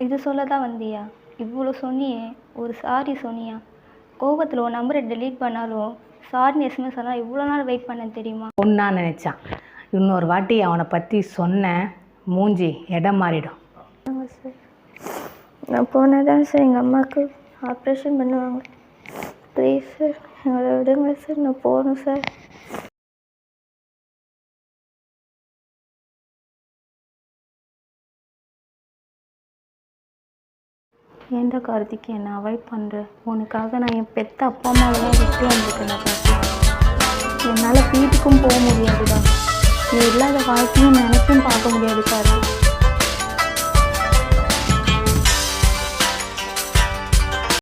இது சொல்ல தான் வந்தியா? இவ்வளோ சொன்னியே, ஒரு சாரி சொன்னியா? கோவத்தில் உன் நம்பரை டெலீட் பண்ணாலும் சாரின்னு எஸ்எம்எஸ் எல்லாம் இவ்வளோ நாள் வெயிட் பண்ணேன் தெரியுமா? ஒன்றா நினச்சான். இன்னொரு வாட்டி அவனை பற்றி சொன்ன மூஞ்சி இடம் மாறிடும். சார், நான் போனால் தான் சார் எங்கள் அம்மாவுக்கு ஆப்ரேஷன் பண்ணுவாங்க. ப்ளீஸ் சார், எங்களை விடுங்க சார், நான் போகணும் சார். ஏன்டா கார்த்திக் என்னை அவாய்ட் பண்ணுற? உனக்காக நான் என் பெத்த அப்பா அம்மாவெல்லாம் விட்டு வந்துட்டேன் கார்த்திக். என்னால் வீட்டுக்கும் போக முடியாதுடா. நீ இல்லாத வாழ்க்கையும் நினைச்சும் பார்க்க முடியாது கார்த்திக்.